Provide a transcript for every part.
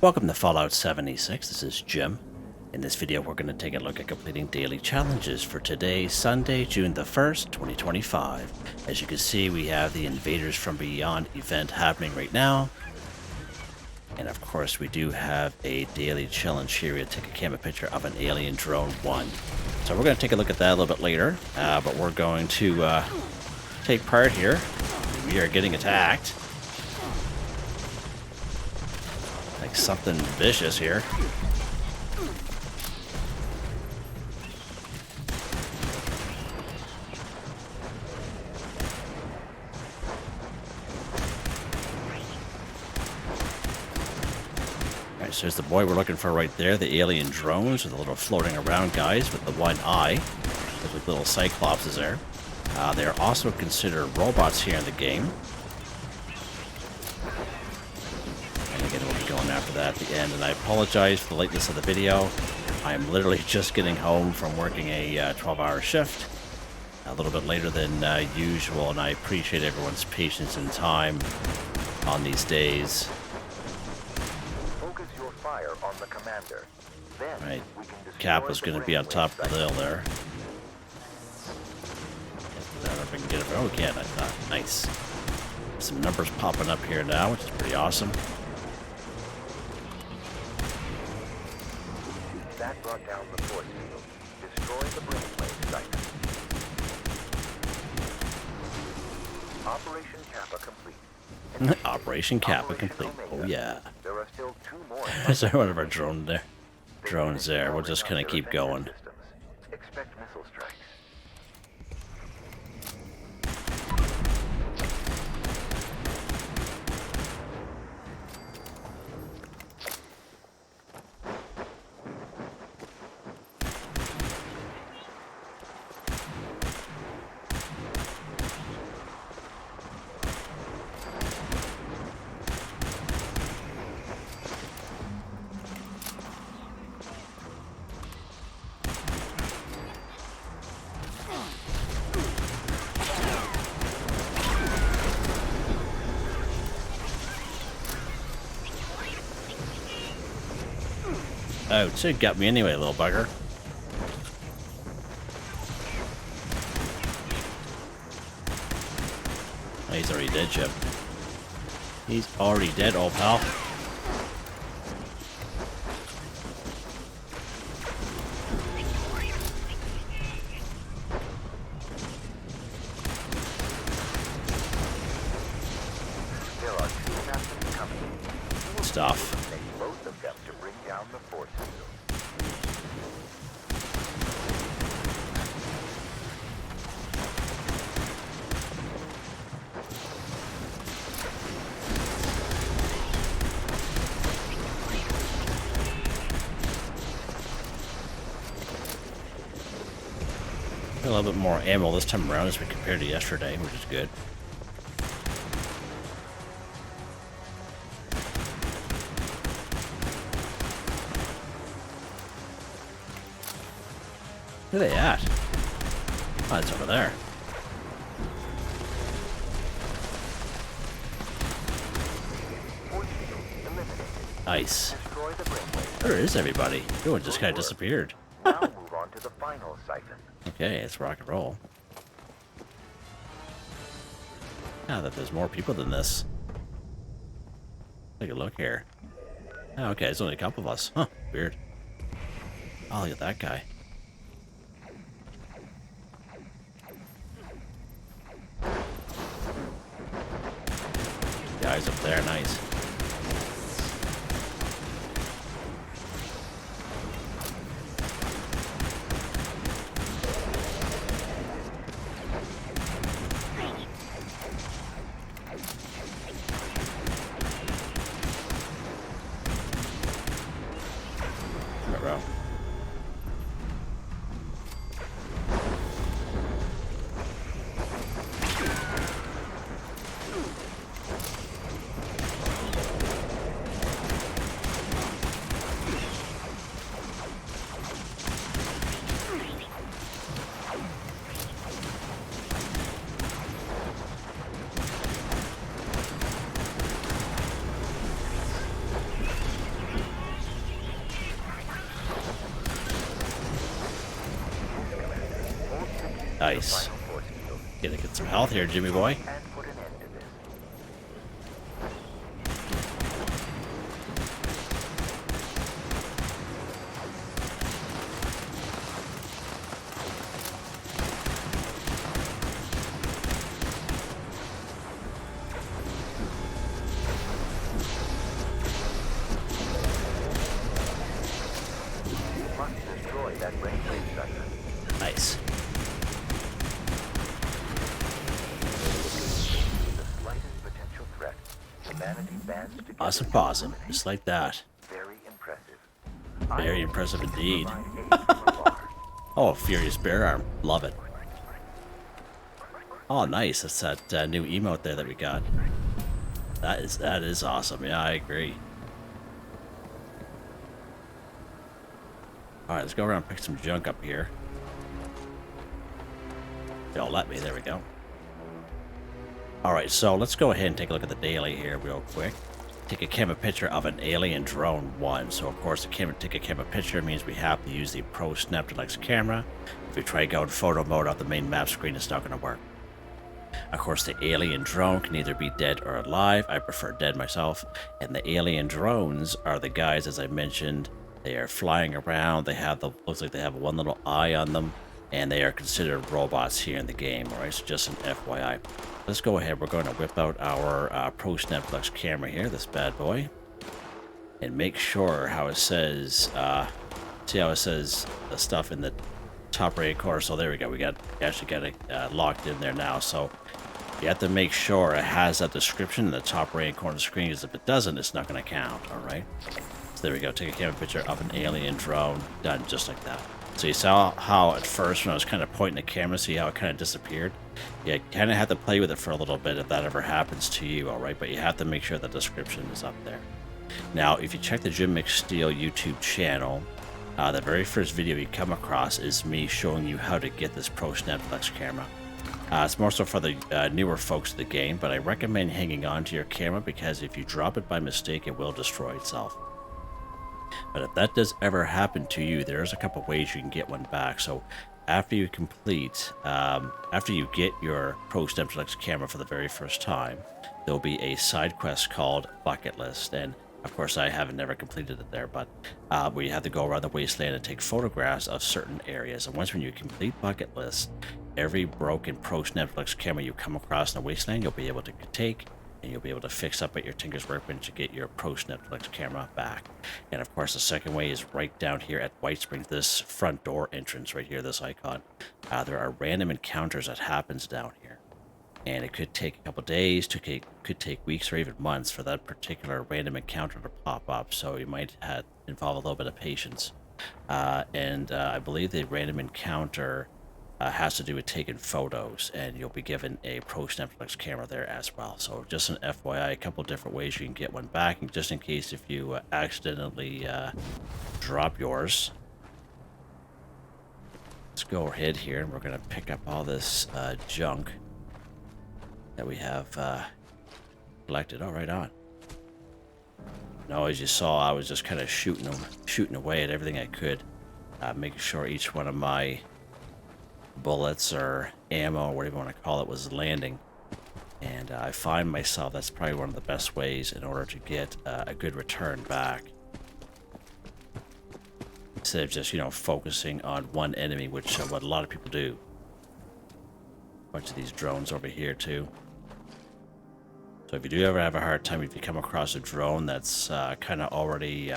Welcome to Fallout 76, this is Jim. In this video we're going to take a look at completing daily challenges for today, Sunday, June the 1st, 2025. As you can see, we have the Invaders from Beyond event happening right now. And of course we do have a daily challenge here. We take a camera picture of an alien drone 1. So we're going to take a look at that a little bit later, but we're going to take part here. We are getting attacked. Like something vicious here. Alright, so there's the boy we're looking for right there, the alien drones with the little floating around guys with the one eye. With little cyclopses there. They are also considered robots here in the game. Again, we'll be going after that at the end, and I apologize for the lateness of the video. I am literally just getting home from working a 12-hour shift, a little bit later than usual, and I appreciate everyone's patience and time on these days. Focus your fire on the commander. Then right, Cap is going to be on top of the hill there. I don't know if I can get it. Oh, we can. I thought. Nice. Some numbers popping up here now, which is pretty awesome. That brought down the force field. Destroy the brainwave site. Operation Kappa complete. Operation Kappa complete. Oh yeah. There are still 2 more. There's one of our drones there. We'll just kind of keep going. Expect missile strikes. Oh, so it got me anyway, little bugger. Oh, he's already dead, Chip. He's already dead, old pal. There are 2 captains coming. Stuff. Make both of them to bring down the force field. A little bit more ammo this time around as we compared to yesterday, which is good. Where are they at? Oh, it's over there. Force field eliminated. Nice. Destroy the brainwave. Where is everybody? Everyone just kind of disappeared. Now move on to the final siphon. Okay, it's rock and roll. Now that there's more people than this. Take a look here. Oh, okay, there's only a couple of us. Huh, weird. Oh, look at that guy. Guys up there, nice. Bro. Nice. Final force field. Gonna get some health here, Jimmy boy. And put an end to this. You must destroy that rainwave sucker. Nice. The slightest potential threat. Humanity bands together. Awesome. Just like that. Very impressive. Very impressive indeed. Provide aid from afar. Oh, Furious Bear Arm. Love it. Oh, nice. That's that new emote there that we got. That is awesome. Yeah, I agree. Alright, let's go around and pick some junk up here. Don't let me. There we go. Alright, so let's go ahead and take a look at the daily here real quick. Take a camera picture of an alien drone 1. So, of course, take a camera picture means we have to use the Pro Snap Deluxe camera. If we try going photo mode off the main map screen, it's not going to work. Of course, the alien drone can either be dead or alive. I prefer dead myself. And the alien drones are the guys, as I mentioned, they are flying around. They have looks like they have one little eye on them, and they are considered robots here in the game. All right, so just an FYI. Let's go ahead. We're going to whip out our Pro Snap Deluxe camera here, this bad boy, and make sure how it says. See how it says the stuff in the top right corner. So there we go. We actually got it locked in there now. So you have to make sure it has that description in the top right corner of the screen, because if it doesn't, it's not going to count. All right. So there we go. Take a camera picture of an alien drone. Done just like that. So you saw how at first when I was kind of pointing the camera, see how it kind of disappeared? Yeah, you kind of have to play with it for a little bit if that ever happens to you, all right? But you have to make sure the description is up there. Now, if you check the Jim McSteel YouTube channel, the very first video you come across is me showing you how to get this Pro Snap Deluxe camera. It's more so for the newer folks of the game, but I recommend hanging on to your camera because if you drop it by mistake, it will destroy itself. But if that does ever happen to you, there's a couple ways you can get one back. So after you complete, after you get your Pro Snap Deluxe camera for the very first time, there'll be a side quest called Bucket List. And of course, I haven't never completed it there, but where you have to go around the wasteland and take photographs of certain areas. And once when you complete Bucket List, every broken Pro Snap Deluxe camera you come across in the wasteland, you'll be able to take, and you'll be able to fix up at your Tinker's Workbench to get your Pro Snap Deluxe camera back. And of course, the second way is right down here at White Springs, this front door entrance right here, this icon. There are random encounters that happens down here. And it could take a couple days, could take weeks or even months for that particular random encounter to pop up. So you might have involve a little bit of patience. I believe the random encounter has to do with taking photos, and you'll be given a Pro Snap Deluxe camera there as well. So just an FYI, a couple different ways you can get one back, and just in case if you accidentally drop yours. Let's go ahead here, and we're going to pick up all this junk that we have collected. Oh, right on. Now, as you saw, I was just kind of shooting away at everything I could, making sure each one of my bullets or ammo, or whatever you want to call it, was landing. And I find myself that's probably one of the best ways in order to get a good return back, instead of just, you know, focusing on one enemy, which what a lot of people do. A bunch of these drones over here too. So if you do ever have a hard time, if you come across a drone that's kind of already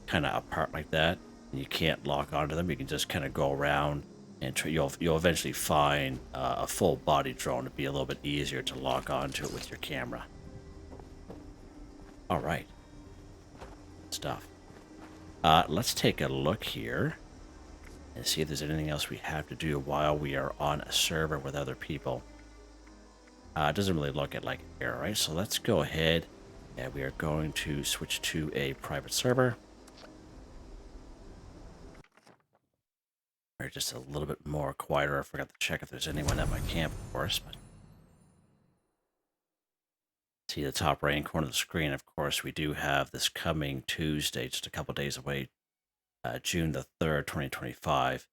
kind of apart like that, and you can't lock onto them, you can just kind of go around and you'll eventually find a full body drone to be a little bit easier to lock onto it with your camera. All right, stuff. Let's take a look here and see if there's anything else we have to do while we are on a server with other people. It doesn't really look at like here, right? So let's go ahead and we are going to switch to a private server. Or just a little bit more quieter. I forgot to check if there's anyone at my camp, of course. But see the top right corner of the screen. Of course, we do have this coming Tuesday, just a couple days away, June the 3rd, 2025.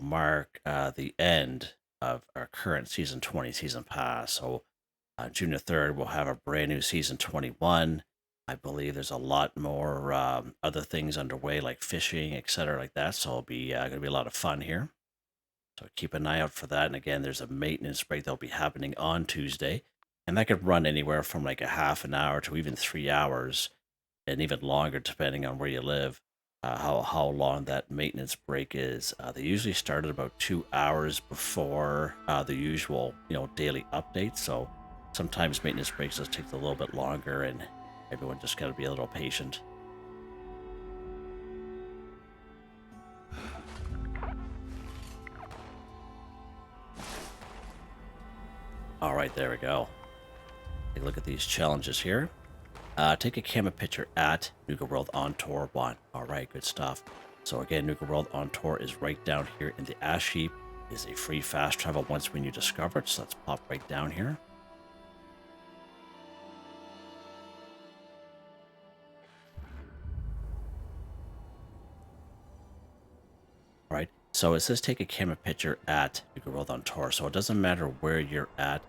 mark the end of our current season 20 season pass. So June the 3rd, we'll have a brand new season 21. I believe there's a lot more other things underway, like fishing, etc., like that. So it'll be going to be a lot of fun here. So keep an eye out for that. And again, there's a maintenance break that'll be happening on Tuesday, and that could run anywhere from like a half an hour to even 3 hours, and even longer depending on where you live. How long that maintenance break is. They usually start at about 2 hours before the usual daily updates. So sometimes maintenance breaks just take a little bit longer, and everyone just got to be a little patient. All right, there we go. Take a look at these challenges here. Take a camera picture at Nuka-World on Tour 1. All right, good stuff. So again, Nuka-World on Tour is right down here in the ash heap. It is a free fast travel once when you discover it. So let's pop right down here. All right, so it says take a camera picture at Nuka-World on Tour. So it doesn't matter where you're at.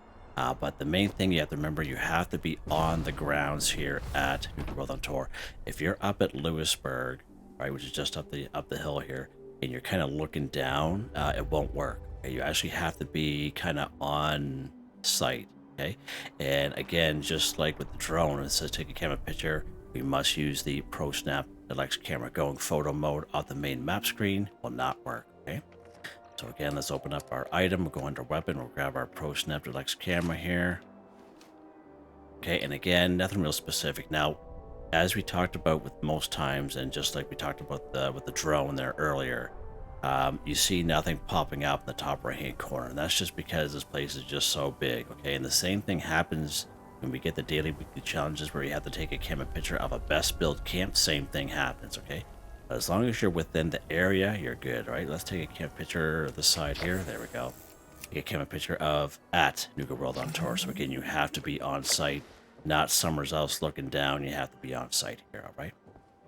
But the main thing you have to remember, you have to be on the grounds here at Nuka-World on Tour. If you're up at Lewisburg, right, which is just up the hill here, and you're kind of looking down, it won't work. Okay? You actually have to be kind of on site. Okay, and again, just like with the drone, it says take a camera picture. We must use the Pro Snap Deluxe camera. Going photo mode off the main map screen will not work. Okay. So again, let's open up our item. We'll go under weapon. We'll grab our Pro Snap Deluxe camera here. Okay, and again, nothing real specific. Now, as we talked about with most times, and just like we talked about with the drone there earlier, you see nothing popping up in the top right-hand corner. And that's just because this place is just so big. Okay, and the same thing happens when we get the daily weekly challenges where you have to take a camera picture of a best build camp. Same thing happens. Okay. As long as you're within the area, you're good, right? Let's take a camera picture of the side here. There we go. Take a camera picture of at Nuka-World on Tour. So again, you have to be on site, not somewhere else looking down. You have to be on site here, all right?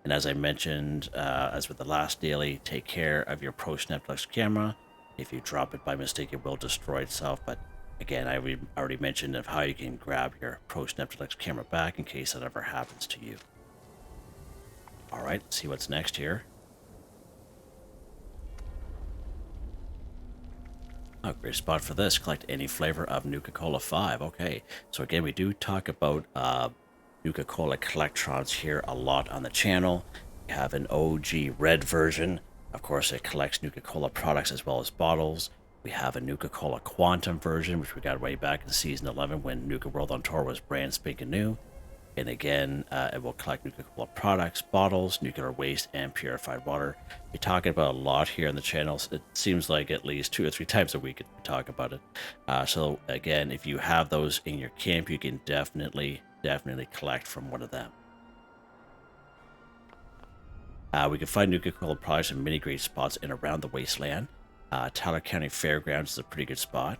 And as I mentioned, as with the last daily, take care of your Pro Snap Deluxe camera. If you drop it by mistake, it will destroy itself. But again, I already mentioned of how you can grab your Pro Snap Deluxe camera back in case that ever happens to you. All right, let's see what's next here. Oh, great spot for this. Collect any flavor of Nuka-Cola 5. Okay, so again, we do talk about Nuka-Cola Collectrons here a lot on the channel. We have an OG red version. Of course, it collects Nuka-Cola products as well as bottles. We have a Nuka-Cola Quantum version, which we got way back in Season 11 when Nuka-World on Tour was brand spanking new. And again, it will collect Nuka-Cola products, bottles, nuclear waste, and purified water. We're talking about a lot here on the channel. It seems like at least 2 or 3 times a week we talk about it. So again, if you have those in your camp, you can definitely collect from one of them. We can find Nuka-Cola products in many great spots in around the wasteland. Tyler County Fairgrounds is a pretty good spot.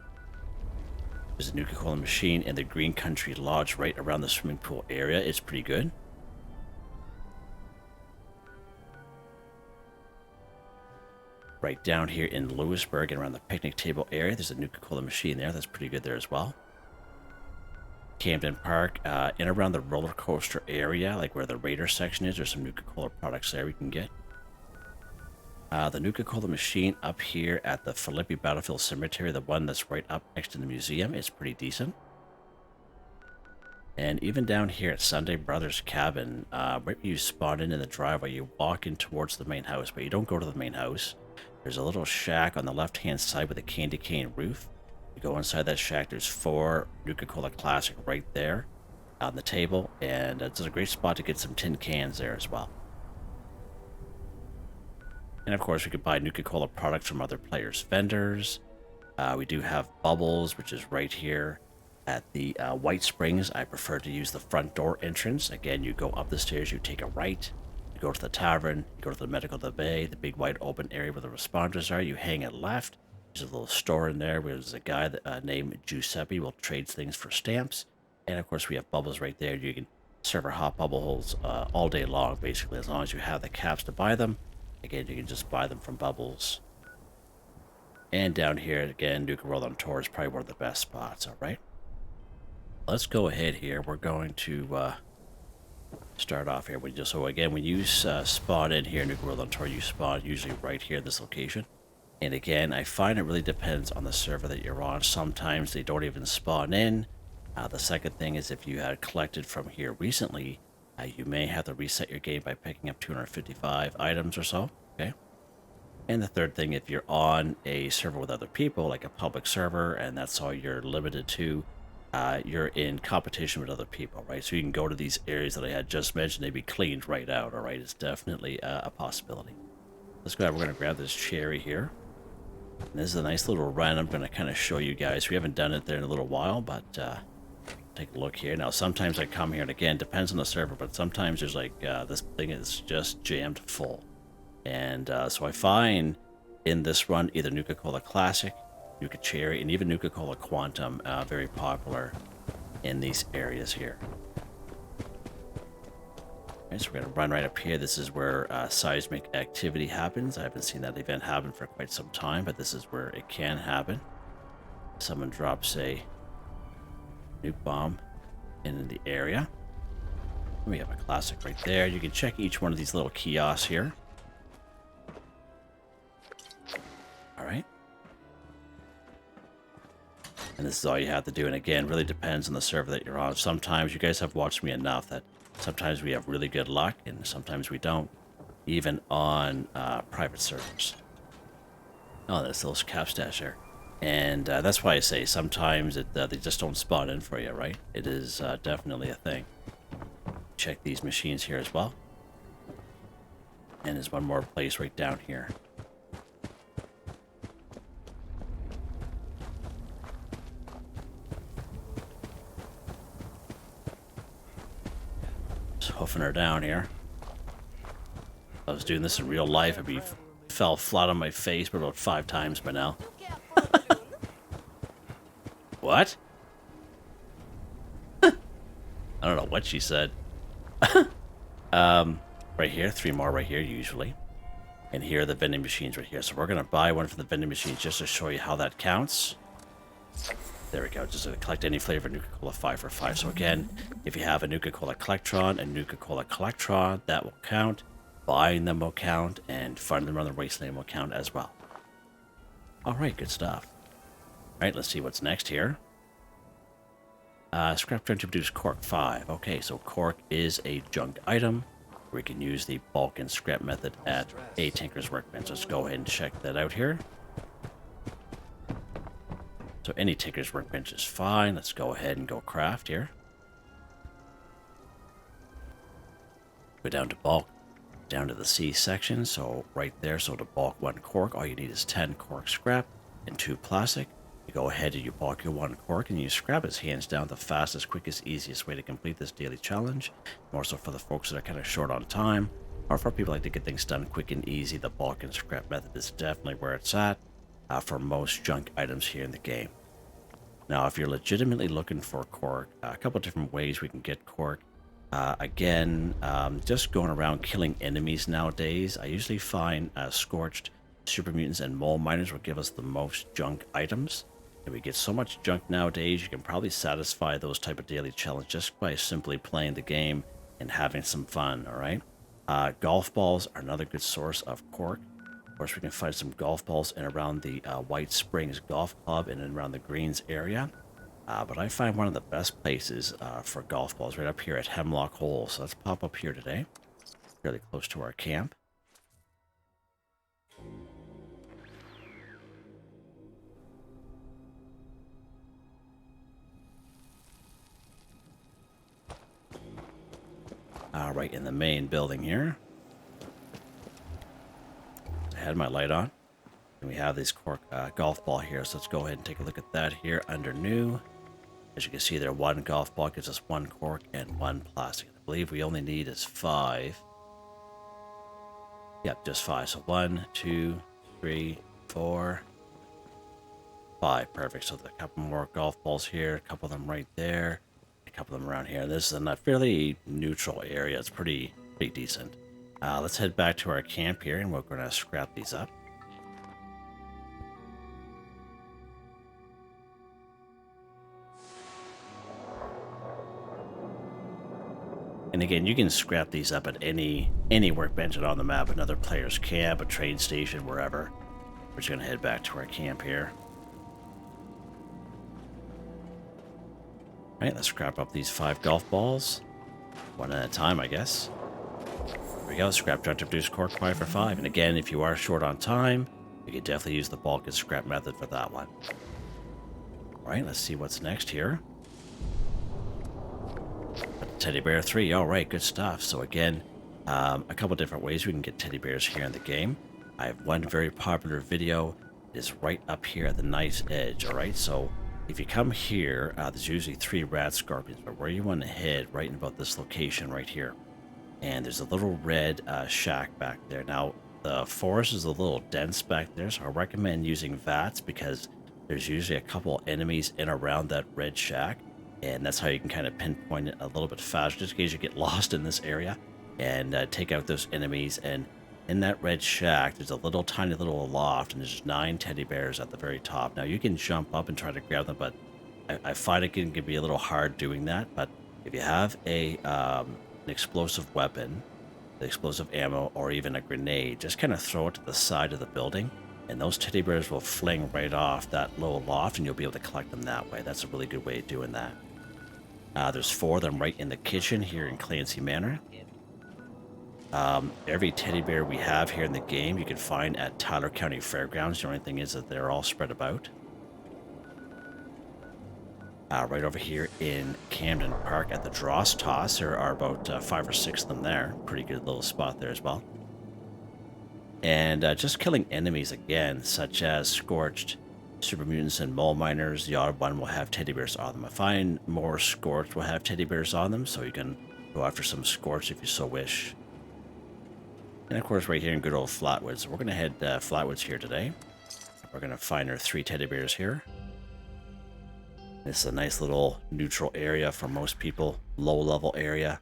There's a Nuka-Cola machine in the Green Country Lodge right around the swimming pool area. It's pretty good. Right down here in Lewisburg and around the picnic table area, there's a Nuka-Cola machine there. That's pretty good there as well. Camden Park, in around the roller coaster area, like where the Raider section is, there's some Nuka-Cola products there we can get. The Nuka-Cola machine up here at the Philippi Battlefield Cemetery, the one that's right up next to the museum, is pretty decent. And even down here at Sunday Brothers Cabin, right when you spawn in the driveway, you walk in towards the main house, but you don't go to the main house. There's a little shack on the left-hand side with a candy cane roof. You go inside that shack, there's 4 Nuka-Cola Classic right there on the table, and it's a great spot to get some tin cans there as well. And of course, we could buy Nuka-Cola products from other players' vendors. We do have Bubbles, which is right here at the White Springs. I prefer to use the front door entrance. Again, you go up the stairs, you take a right, you go to the tavern, you go to the Medical of the Bay, the big wide open area where the responders are. You hang it left. There's a little store in there where there's a guy that, named Giuseppe will trade things for stamps. And of course, we have Bubbles right there. You can serve our hot bubbles all day long, basically, as long as you have the caps to buy them. Again, you can just buy them from Bubbles. And down here, again, Nuka-World on tour is probably one of the best spots, alright? Let's go ahead here. We're going to start off here. So again, when you spawn in here, Nuka-World on tour, you spawn usually right here in this location. And again, I find it really depends on the server that you're on. Sometimes they don't even spawn in. The second thing is if you had collected from here recently, you may have to reset your game by picking up 255 items or so, okay? And the third thing, if you're on a server with other people, like a public server, and that's all you're limited to, you're in competition with other people, right? So you can go to these areas that I had just mentioned, they'd be cleaned right out, all right? It's definitely a possibility. Let's go ahead, we're going to grab this cherry here. And this is a nice little run I'm going to kind of show you guys. We haven't done it there in a little while, but take a look here. Now, sometimes I come here, and again, depends on the server, but sometimes there's like, this thing is just jammed full. And so I find in this run either Nuka-Cola Classic, Nuka Cherry, and even Nuka-Cola Quantum very popular in these areas here. Okay, so we're going to run right up here. This is where seismic activity happens. I haven't seen that event happen for quite some time, but this is where it can happen. Someone drops a nuke bomb in the area. We have a classic right there. You can check each one of these little kiosks here. Alright. And this is all you have to do. And again, really depends on the server that you're on. Sometimes you guys have watched me enough that sometimes we have really good luck and sometimes we don't. Even on private servers. Oh, there's those cap stash there. And that's why I say sometimes they just don't spawn in for you, right? It is definitely a thing. Check these machines here as well. And there's one more place right down here. Just hoofing her down here. If I was doing this in real life, I'd be fell flat on my face for about 5 times by now. What? I don't know what she said. Right here, 3 more right here usually. And here are the vending machines right here. So we're going to buy one from the vending machines just to show you how that counts. There we go. Just to collect any flavor Nuka-Cola 5 for 5. So again, if you have a Nuka-Cola Collectron and Nuka-Cola Collectron, that will count. Buying them will count, and finding them on the wasteland will count as well. Alright, good stuff. Alright, let's see what's next here. Scrap turn to produce Cork 5. Okay, so Cork is a junk item. We can use the bulk and scrap method at a Tinker's Workbench. Let's go ahead and check that out here. So any Tinker's Workbench is fine. Let's go ahead and go craft here. Go down to bulk, down to the C section. So right there, so to bulk 1 cork, all you need is 10 cork scrap and 2 plastic. You go ahead and you bulk your 1 cork and you scrap it. Hands down the fastest, quickest, easiest way to complete this daily challenge. More so for the folks that are kind of short on time, or for people like to get things done quick and easy, the bulk and scrap method is definitely where it's at for most junk items here in the game. Now, if you're legitimately looking for cork, a couple different ways we can get cork. Again, just going around killing enemies nowadays, I usually find Scorched, Super Mutants, and Mole Miners will give us the most junk items. And we get so much junk nowadays, you can probably satisfy those type of daily challenges just by simply playing the game and having some fun, alright? Golf balls are another good source of cork. Of course, we can find some golf balls in around the White Springs Golf Club and around the Greens area. But I find one of the best places for golf balls right up here at Hemlock Hole. So let's pop up here today. Fairly close to our camp. Right in the main building here. I had my light on. And we have this cork golf ball here. So let's go ahead and take a look at that here under new. As you can see there, 1 golf ball gives us 1 cork and 1 plastic. I believe we only need is 5. Yep, just 5. So 1, 2, 3, 4, 5. Perfect. So a couple more golf balls here, a couple of them right there, a couple of them around here. This is a fairly neutral area. It's pretty decent. Let's head back to our camp here, and we're going to scrap these up. And again, you can scrap these up at any workbench on the map, another player's camp, a train station, wherever. We're just going to head back to our camp here. Alright, let's scrap up these 5 golf balls. One at a time, I guess. There we go, scrap truck to produce cork 5 for 5. And again, if you are short on time, you can definitely use the bulk and scrap method for that one. Alright, let's see what's next here. Teddy bear 3, alright, good stuff. So again, a couple different ways we can get teddy bears here in the game. I have one very popular video. It is right up here at the knife's edge, alright? So if you come here, there's usually 3 rat scorpions, but where you want to head, right in about this location right here. And there's a little red shack back there. Now, the forest is a little dense back there, so I recommend using VATS because there's usually a couple enemies in around that red shack. And that's how you can kind of pinpoint it a little bit faster, just in case you get lost in this area. And take out those enemies. And in that red shack, there's a little tiny little loft, and there's 9 teddy bears at the very top. Now, you can jump up and try to grab them, but I find it can be a little hard doing that. But if you have an explosive weapon, the explosive ammo, or even a grenade, just kind of throw it to the side of the building, and those teddy bears will fling right off that low loft, and you'll be able to collect them that way. That's a really good way of doing that. There's 4 of them right in the kitchen here in Clancy Manor. Every teddy bear we have here in the game you can find at Tyler County Fairgrounds. The only thing is that they're all spread about. Right over here in Camden Park at the Dross Toss, there are about 5 or 6 of them there. Pretty good little spot there as well. And just killing enemies again, such as Scorched, Super Mutants, and Mole Miners. The odd one will have teddy bears on them. I find more Scorched will have teddy bears on them, so you can go after some Scorched if you so wish. And of course, right here in good old Flatwoods. We're going to head Flatwoods here today. We're going to find our 3 teddy bears here. This is a nice little neutral area for most people, low level area.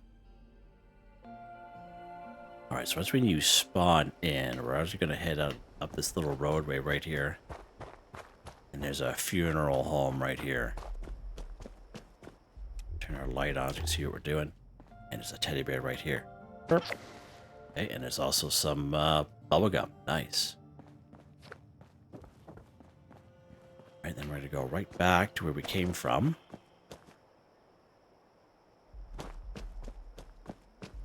Alright, so once when you spawn in, we're actually going to head up this little roadway right here. And there's a funeral home right here. Turn our light on so you can see what we're doing. And there's a teddy bear right here. Okay, and there's also some bubblegum. Nice. Alright, then we're going to go right back to where we came from.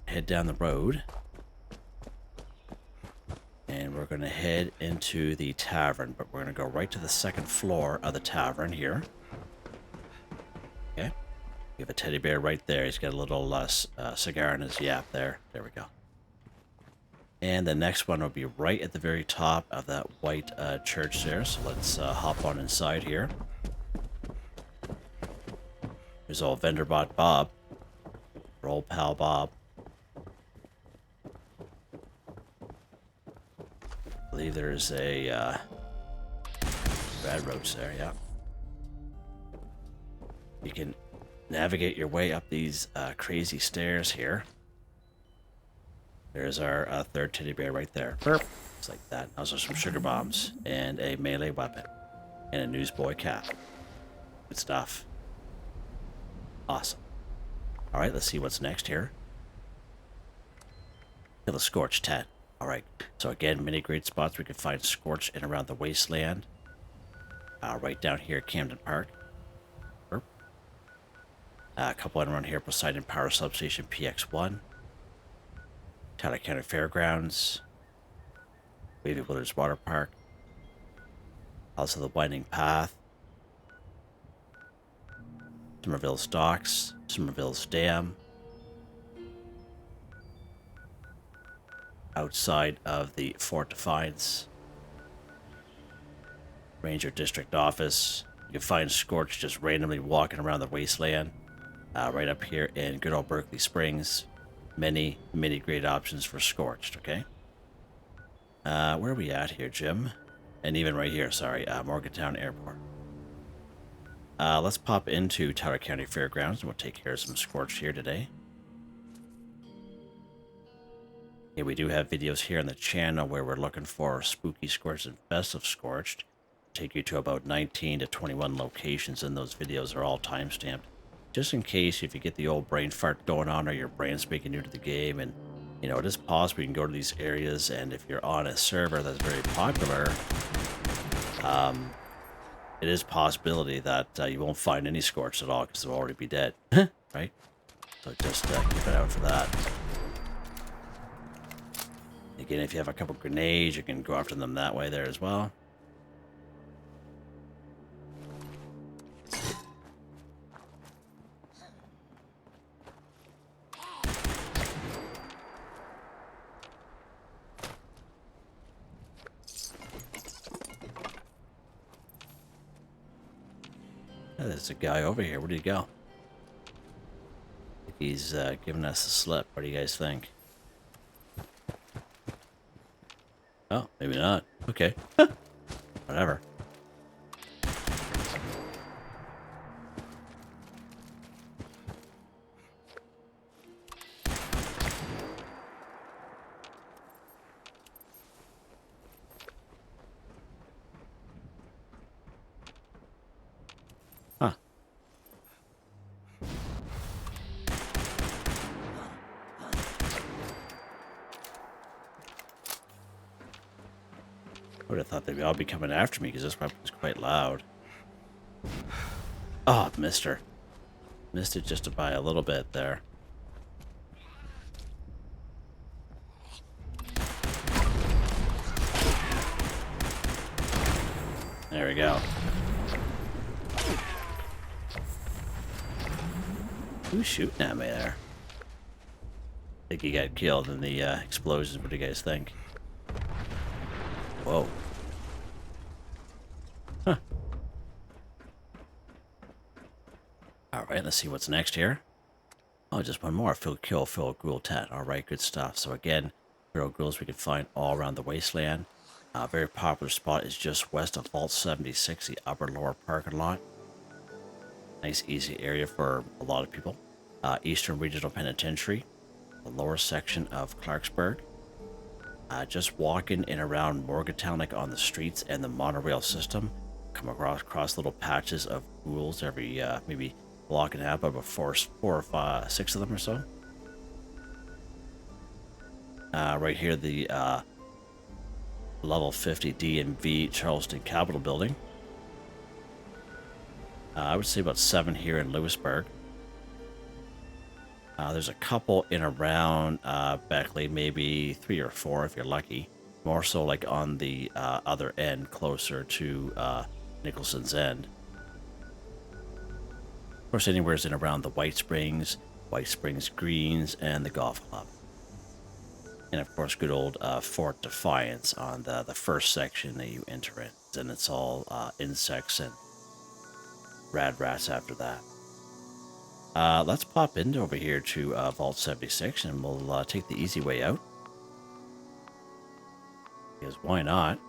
Head down the road. And we're going to head into the tavern, but we're going to go right to the 2nd floor of the tavern here. Okay. We have a teddy bear right there. He's got a little cigar in his yap there. There we go. And the next one will be right at the very top of that white church there. So let's hop on inside here. There's old Vendorbot Bob. Our old pal Bob. I believe there's a Rad Roach there, yeah. You can navigate your way up these crazy stairs here. There's our 3rd teddy bear right there. Just like that. Also some sugar bombs and a melee weapon and a newsboy cap. Good stuff. Awesome. Alright, let's see what's next here. Kill the Scorched 10. Alright, so again, many great spots we can find Scorched in around the wasteland. Right down here at Camden Park. A couple in around here, Poseidon Power Substation PX1. Tyler County Fairgrounds. Wavy Wilderness Water Park. Also the Winding Path. Somerville's Docks. Somerville's Dam. Outside of the Fort Defiance. Ranger District Office. You can find Scorched just randomly walking around the wasteland. Right up here in good old Berkeley Springs. Many great options for Scorched, okay? Where are we at here, Jim? And even right here, sorry, Morgantown Airport. Let's pop into Tyler County Fairgrounds and we'll take care of some Scorched here today. Yeah, we do have videos here on the channel where we're looking for Spooky Scorched and Festive Scorched. Take you to about 19 to 21 locations, and those videos are all timestamped. just in case if you get the old brain fart going on or your brain's making new to the game, and you know, it is possible you can go to these areas, and if you're on a server that's very popular, it is a possibility that you won't find any Scorched at all because they'll already be dead, right? So just keep an eye out for that. Again, if you have a couple grenades, you can go after them that way there as well. Oh, there's a guy over here. Where did he go? He's giving us a slip. What do you guys think? Oh, maybe not. Okay. Whatever. Huh. I would have thought they'd all be coming after me because this weapon's quite loud. Oh, missed her. Missed it just by a little bit there. There we go. Who's shooting at me there? I think he got killed in the explosions. What do you guys think? Whoa. Huh. Alright, let's see what's next here. Oh, just one more. Kill Ghoul 10. Alright, good stuff. So again, feral ghouls we can find all around the wasteland. A very popular spot is just west of Vault 76, the upper lower parking lot. Nice easy area for a lot of people. Eastern Regional Penitentiary, the lower section of Clarksburg. Just walking in around Morgantown, like on the streets and the monorail system, come across little patches of ghouls every maybe block and a half, about four or five, six of them or so. Right here, the level 50 DMV Charleston Capitol Building. I would say about 7 here in Lewisburg. There's a couple in around Beckley, maybe 3 or 4 if you're lucky. More so like on the other end, closer to Nicholson's End. Of course, anywhere's in around the White Springs Greens, and the Golf Club. And of course, good old Fort Defiance on the first section that you enter in. And it's all insects and rad rats after that. Let's pop into over here to Vault 76 and we'll take the easy way out. Because why not?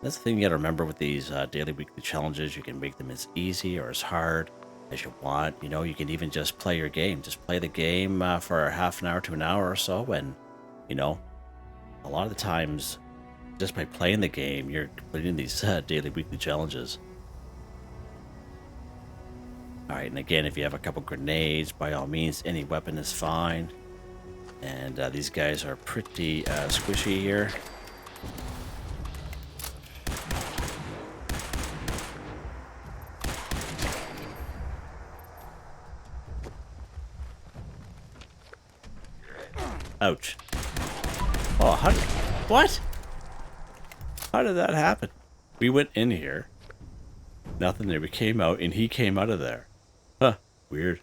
That's the thing you gotta remember with these daily, weekly challenges. You can make them as easy or as hard as you want. You know, you can even just play your game. Just play the game for half an hour to an hour or so. And, you know, a lot of the times, just by playing the game, you're completing these daily, weekly challenges. Alright, and again, if you have a couple grenades, by all means, any weapon is fine. And these guys are pretty squishy here. Ouch. Oh, what? How did that happen? We went in here. Nothing there. We came out, and he came out of there. Huh. Weird.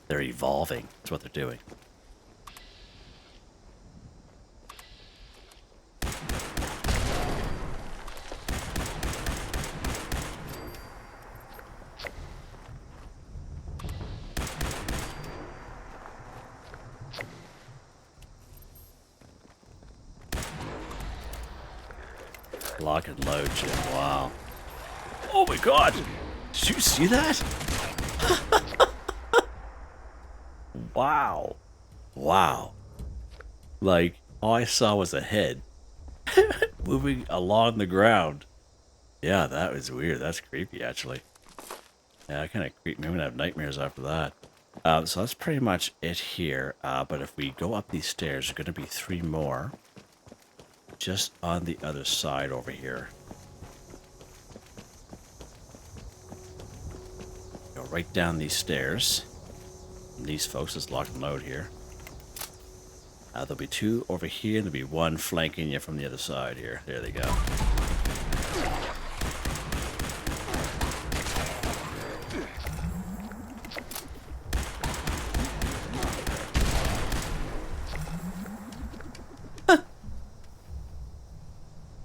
They're evolving. That's what they're doing. Lock and load, Jim. Wow. Oh my god! Did you see that? Wow. Wow. Like, all I saw was a head moving along the ground. Yeah, that was weird. That's creepy, actually. Yeah, kind of creepy. I'm gonna have nightmares after that. So that's pretty much it here. But if we go up these stairs, there's gonna be 3 more just on the other side over here. Go right down these stairs. And these folks, let's lock them out here. There'll be 2 over here, and there'll be 1 flanking you from the other side here. There they go.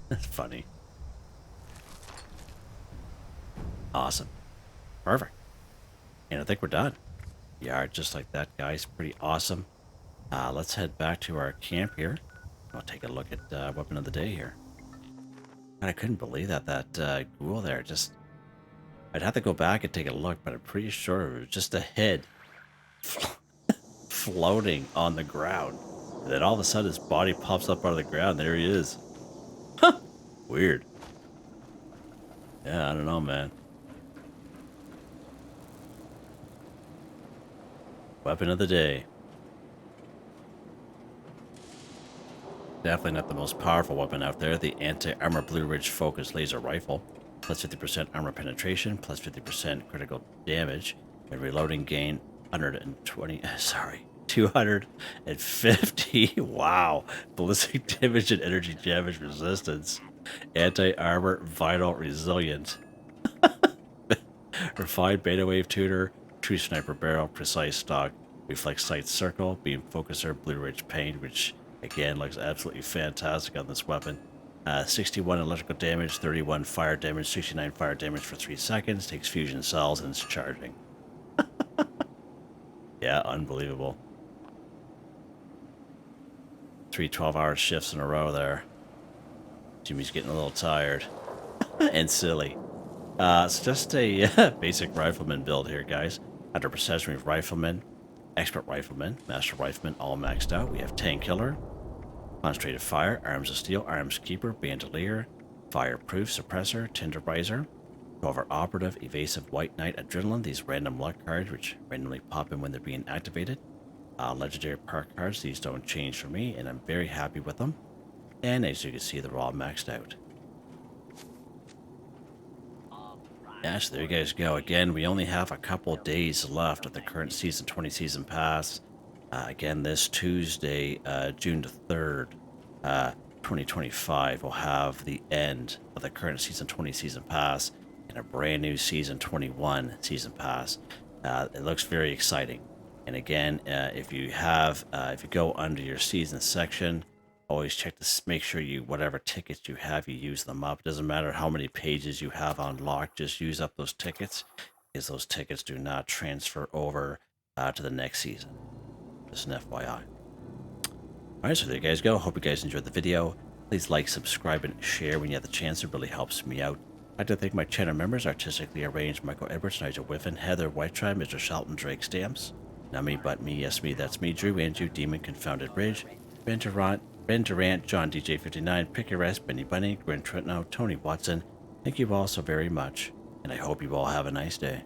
That's funny. Awesome. Perfect. And I think we're done. Yeah, just like that, guys. Pretty awesome. Let's head back to our camp here. I'll take a look at weapon of the day here. God, I couldn't believe that ghoul there just... I'd have to go back and take a look, but I'm pretty sure it was just a head floating on the ground. And then all of a sudden his body pops up out of the ground. There he is. Huh. Weird. Yeah, I don't know, man. Weapon of the day. Definitely not the most powerful weapon out there. The anti-armor Blue Ridge Focus Laser Rifle. Plus 50% armor penetration, plus 50% critical damage, and reloading gain 250. Wow. Ballistic damage and energy damage resistance. Anti-armor vital resilient. Refined beta wave tuner, true sniper barrel, precise stock, reflex sight circle, beam focuser, Blue Ridge paint, which again looks absolutely fantastic on this weapon. 61 electrical damage, 31 fire damage, 69 fire damage for 3 seconds, takes fusion cells, and it's charging. Yeah, unbelievable. 3 12-hour shifts in a row there. Jimmy's getting a little tired. And silly. It's just a basic rifleman build here, guys. 100% with rifleman, expert rifleman, master rifleman, all maxed out. We have tank killer, concentrated fire, arms of steel, arms keeper, bandolier, fireproof, suppressor, tenderizer, cover operative, evasive, white knight, adrenaline. These random luck cards, which randomly pop in when they're being activated. Legendary Perk cards. These don't change for me, and I'm very happy with them. And as you can see, they're all maxed out. Yeah, so there you guys go. Again, we only have a couple days left of the current Season 20 Season Pass. Again, this Tuesday, June the 3rd, 2025, we'll have the end of the current Season 20 Season Pass and a brand new Season 21 Season Pass. It looks very exciting. And again, if you go under your season section, always check to make sure whatever tickets you have, you use them up. It doesn't matter how many pages you have unlocked, just use up those tickets, because those tickets do not transfer over to the next season. Just an FYI. Alright, so there you guys go. Hope you guys enjoyed the video. Please like, subscribe, and share when you have the chance. It really helps me out. I'd like to thank my channel members, Artistically Arranged, Michael Edwards, Nigel Wiffen, Heather, Whitetribe, Mr. Shelton, Drake Stamps, NotMeButMeYesMe, that's me, Drew, Andrew, Demon, Confoundedbridge, Durant, John DJ59, Picquerist, Benny Bunny, Gwen Trentno, Tony Watson. Thank you all so very much, and I hope you all have a nice day.